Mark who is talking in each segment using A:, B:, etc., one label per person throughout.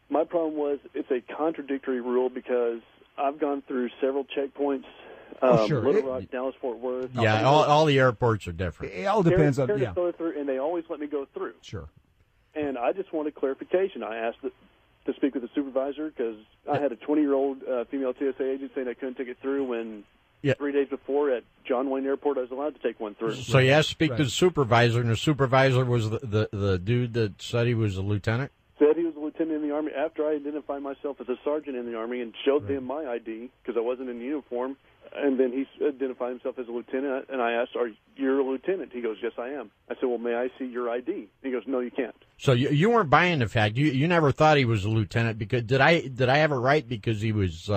A: My problem was it's a contradictory rule because I've gone through several checkpoints. Little Rock, Dallas, Fort Worth.
B: Yeah, all the airports are different.
C: It all depends on,
A: and they always let me go through.
C: Sure.
A: And I just wanted clarification. I asked to speak with the supervisor because I had a 20-year-old female TSA agent saying I couldn't take it through when 3 days before at John Wayne Airport I was allowed to take one through.
B: So you asked to speak to the supervisor, and the supervisor was the dude that said he was a lieutenant?
A: Said he was a lieutenant in the Army after I identified myself as a sergeant in the Army and showed them my ID because I wasn't in uniform. And then he identified himself as a lieutenant, and I asked, "Are you a lieutenant?" He goes, "Yes, I am." I said, "Well, may I see your ID?" He goes, "No, you can't."
B: So you weren't buying the fact. You never thought he was a lieutenant because did I have it right because he was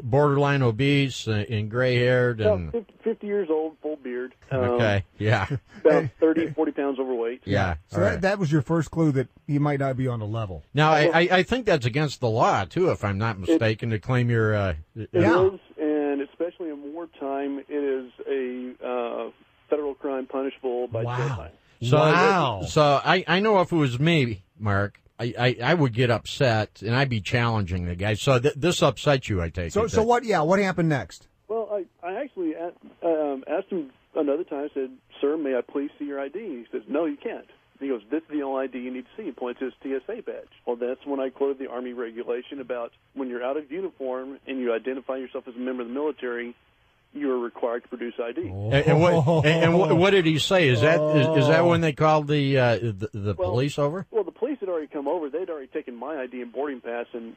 B: borderline obese and gray-haired and
A: 50 years old, full beard.
B: Okay, yeah.
A: About 30, 40 pounds overweight.
B: Yeah.
C: So that was your first clue that he might not be on the level.
B: Now, I think that's against the law, too, if I'm not mistaken, to claim your...
A: It is, and especially in wartime, it is a federal crime punishable by jail time.
B: So I know if it was me, Mark, I would get upset, and I'd be challenging the guy. So this upset you, I take it.
C: So what happened next?
A: Well, I actually asked him another time. I said, "Sir, may I please see your ID?" He says, "No, you can't." He goes, "This is the only ID you need to see." He points to his TSA badge. Well, that's when I quoted the Army regulation about when you're out of uniform and you identify yourself as a member of the military, you are required to produce ID.
B: And what did he say? Is that when they called the police over?
A: Well, the police had already come over. They'd already taken my ID and boarding pass and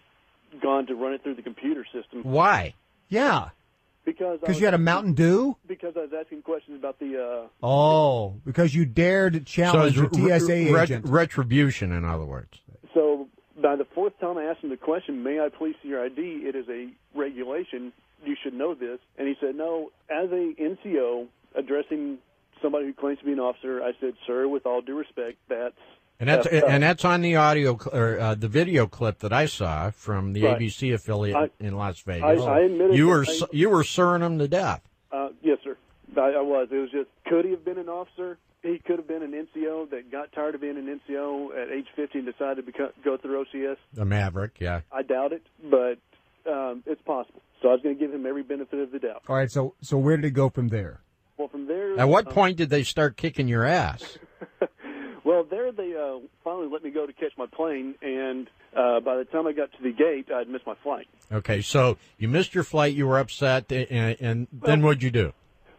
A: gone to run it through the computer system.
B: Why?
C: Yeah.
A: Because
C: you had a Mountain Dew?
A: Because I was asking questions about the...
C: because you dared to challenge a TSA agent.
B: Retribution, in other words.
A: So by the fourth time I asked him the question, "May I please see your ID?" It is a regulation. You should know this. And he said, "No, as a NCO addressing somebody who claims to be an officer," I said, "Sir, with all due respect, that's..."
B: And that's on the audio or the video clip that I saw from the ABC affiliate in Las Vegas.
A: I admitted
B: you were sirring him to death.
A: Yes, sir. I was. It was just, could he have been an officer? He could have been an NCO that got tired of being an NCO at age 50 and decided to go through OCS.
B: A maverick, yeah.
A: I doubt it, but it's possible. So I was going to give him every benefit of the doubt.
C: All right, so where did it go from there?
A: Well, from there...
B: At what point did they start kicking your ass?
A: Well, there they finally let me go to catch my plane, and by the time I got to the gate, I'd missed my flight.
B: Okay, so you missed your flight, you were upset, and then what'd you do?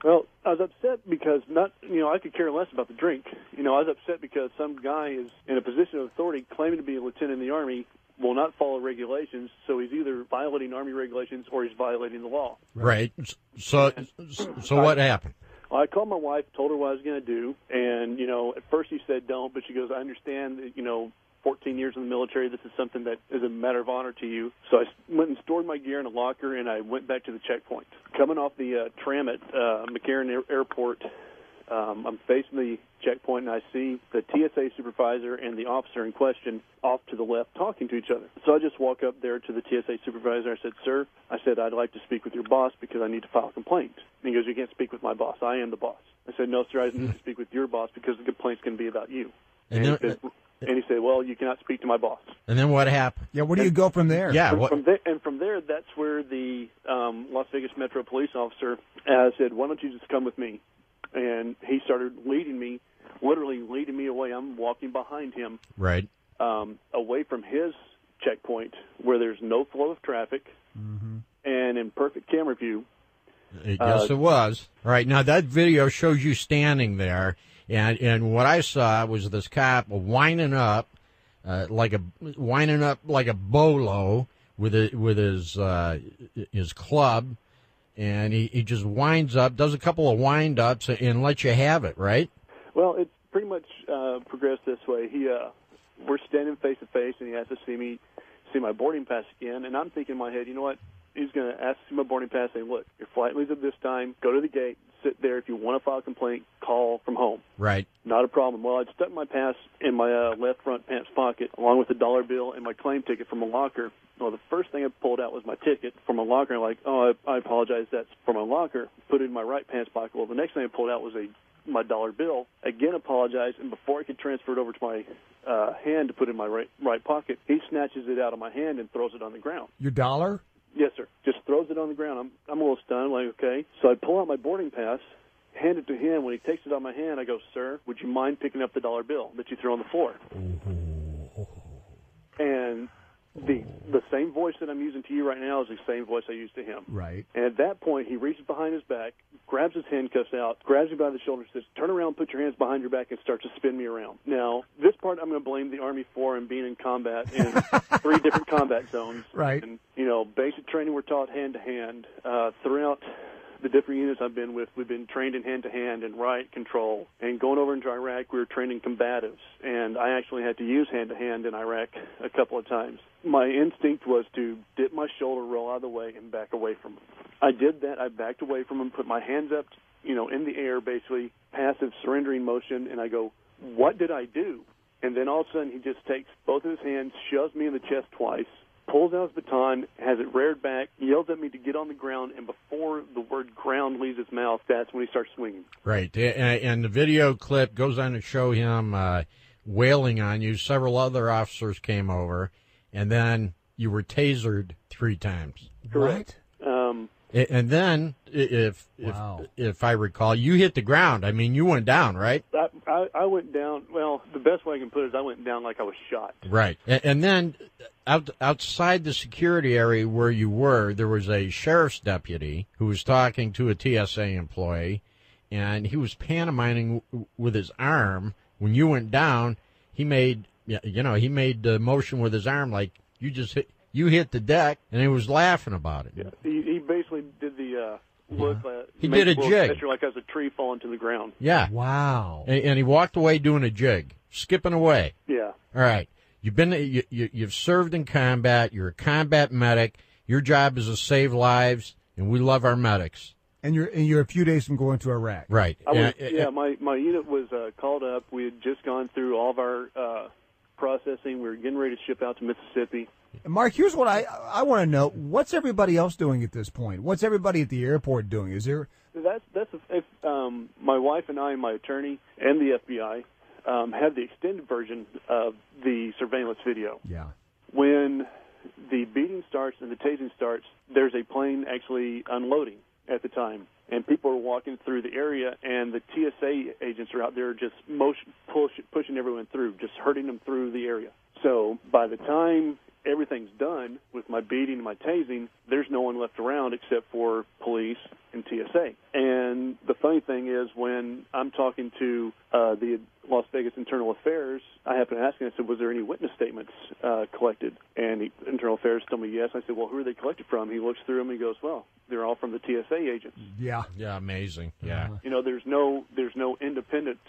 A: Well, I was upset because I could care less about the drink. I was upset because some guy is in a position of authority claiming to be a lieutenant in the Army, will not follow regulations, so he's either violating Army regulations or he's violating the law.
B: Right. So what happened?
A: I called my wife, told her what I was going to do, and, at first she said don't, but she goes, "I understand that, 14 years in the military, this is something that is a matter of honor to you." So I went and stored my gear in a locker, and I went back to the checkpoint. Coming off the tram at Macarran Airport, I'm facing the checkpoint, and I see the TSA supervisor and the officer in question off to the left talking to each other. So I just walk up there to the TSA supervisor. I said, "Sir," I said, "I'd like to speak with your boss because I need to file a complaint." And he goes, "You can't speak with my boss. I am the boss." I said, "No, sir, I need to speak with your boss because the complaint's going to be about you." And he said, "Well, you cannot speak to my boss."
B: And then what happened?
C: Yeah, where do you go from there?
B: Yeah,
A: from there, that's where the Las Vegas Metro police officer said, "Why don't you just come with me?" And he started literally leading me away. I'm walking behind him.
B: Right.
A: Away from his checkpoint where there's no flow of traffic and in perfect camera view.
B: Yes, it was. All right, now that video shows you standing there, and what I saw was this cop winding up like a bolo with his club, and he just winds up, does a couple of wind ups, and lets you have it, right?
A: Well, it's pretty much progressed this way. We're standing face to face, and he has to see my boarding pass again, and I'm thinking in my head, you know what? He's going to ask to see my boarding pass, say, "Look, your flight leaves at this time. Go to the gate, sit there. If you want to file a complaint, call from home."
B: Right.
A: Not a problem. Well, I'd stuck my pass in my left front pants pocket, along with a dollar bill and my claim ticket from a locker. Well, the first thing I pulled out was my ticket from a locker. I'm like, "Oh, I apologize. That's from my locker." Put it in my right pants pocket. Well, the next thing I pulled out was a my dollar bill, again apologized, and before I could transfer it over to my hand to put in my right pocket, he snatches it out of my hand and throws it on the ground.
C: Your dollar?
A: Yes, sir. Just throws it on the ground. I'm a little stunned, like, okay. So I pull out my boarding pass, hand it to him. When he takes it out of my hand, I go, "Sir, would you mind picking up the dollar bill that you threw on the floor?" And the same voice that I'm using to you right now is the same voice I used to him.
C: Right.
A: And at that point, he reaches behind his back, grabs his handcuffs out, grabs me by the shoulder, says, "Turn around, put your hands behind your back," and starts to spin me around. Now, this part I'm going to blame the Army for and being in combat in 3 different combat zones.
C: Right.
A: And, basic training we're taught hand-to-hand. Throughout the different units I've been with, we've been trained in hand-to-hand and riot control. And going over into Iraq, we were trained in combatives. And I actually had to use hand-to-hand in Iraq a couple of times. My instinct was to dip my shoulder, roll out of the way, and back away from him. I did that. I backed away from him, put my hands up, in the air, basically, passive surrendering motion, and I go, "What did I do?" And then all of a sudden, he just takes both of his hands, shoves me in the chest twice, pulls out his baton, has it reared back, yells at me to get on the ground, and before the word ground leaves his mouth, that's when he starts swinging.
B: Right. And the video clip goes on to show him wailing on you. Several other officers came over, and then you were tasered 3 times.
A: Correct.
B: And then, if I recall, you hit the ground. I mean, you went down, right?
A: I went down. Well, the best way I can put it is I went down like I was shot.
B: Right. And then outside the security area where you were, there was a sheriff's deputy who was talking to a TSA employee, and he was pantomiming with his arm. When you went down, he made the motion with his arm like you hit the deck, and he was laughing about it.
A: Yeah. He basically did the look.
B: He did a jig.
A: Like as a tree falling to the ground.
B: Yeah.
C: Wow.
B: And he walked away doing a jig, skipping away.
A: Yeah.
B: All right. You've served in combat. You're a combat medic. Your job is to save lives, and we love our medics.
C: And you're a few days from going to Iraq.
B: Right.
A: My unit was called up. We had just gone through all of our processing. We were getting ready to ship out to Mississippi.
C: Mark, here's what I want to know. What's everybody else doing at this point? What's everybody at the airport doing? Is there?
A: My wife and I, and my attorney, and the FBI had the extended version of the surveillance video.
C: Yeah.
A: When the beating starts and the tasing starts, there's a plane actually unloading at the time, and people are walking through the area, and the TSA agents are out there just pushing everyone through, just herding them through the area. So by the time everything's done with my beating and my tasing, there's no one left around except for police and TSA. And the funny thing is, when I'm talking to the Las Vegas Internal Affairs, I happened to ask him, I said, "Was there any witness statements collected?" And the Internal Affairs told me yes. I said, "Well, who are they collected from?" He looks through them and he goes, "Well, they're all from the TSA agents."
C: Yeah.
B: Yeah, amazing. Yeah.
A: There's no independent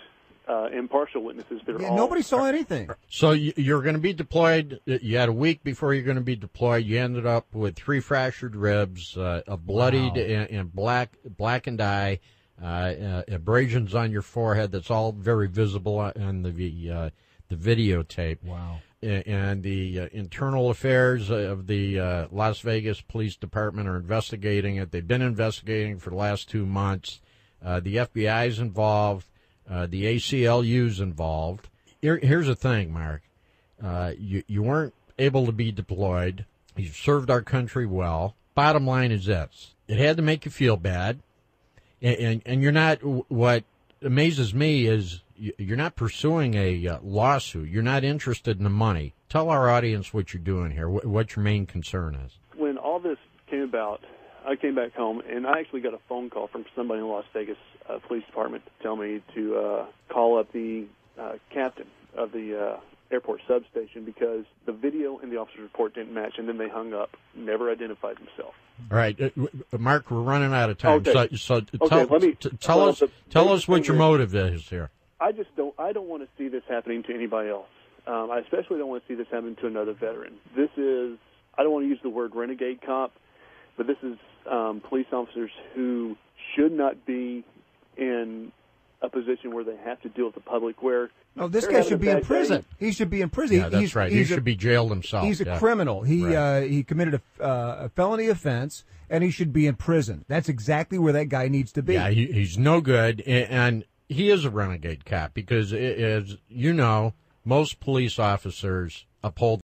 A: impartial witnesses.
C: Nobody saw anything.
B: So you're going to be deployed. You had a week before you're going to be deployed. You ended up with 3 fractured ribs, a bloodied and blackened eye, abrasions on your forehead. That's all very visible on the videotape.
C: Wow.
B: And the internal affairs of the Las Vegas Police Department are investigating it. They've been investigating for the last 2 months. The FBI's involved. The ACLU's involved. Here's the thing, Mark. You weren't able to be deployed. You've served our country well. Bottom line is this. It had to make you feel bad. And you're not, what amazes me is you're not pursuing a lawsuit. You're not interested in the money. Tell our audience what you're doing here, what your main concern is.
A: When all this came about, I came back home, and I actually got a phone call from somebody in the Las Vegas Police Department to tell me to call up the captain of the airport substation because the video and the officer's report didn't match, and then they hung up, never identified himself.
B: All right, Mark, we're running out of time.
A: Okay.
B: So tell us what your motive is here. I
A: don't want to see this happening to anybody else. I especially don't want to see this happen to another veteran. This is, I don't want to use the word renegade cop, but this is police officers who should not be in a position where they have to deal with the public. Where
C: this guy should be in prison. He should be in prison.
B: Yeah, that's right. He should be jailed himself.
C: He's a criminal. He committed a felony offense, and he should be in prison. That's exactly where that guy needs to be.
B: Yeah, he's no good. And he is a renegade cop because, as you know, most police officers uphold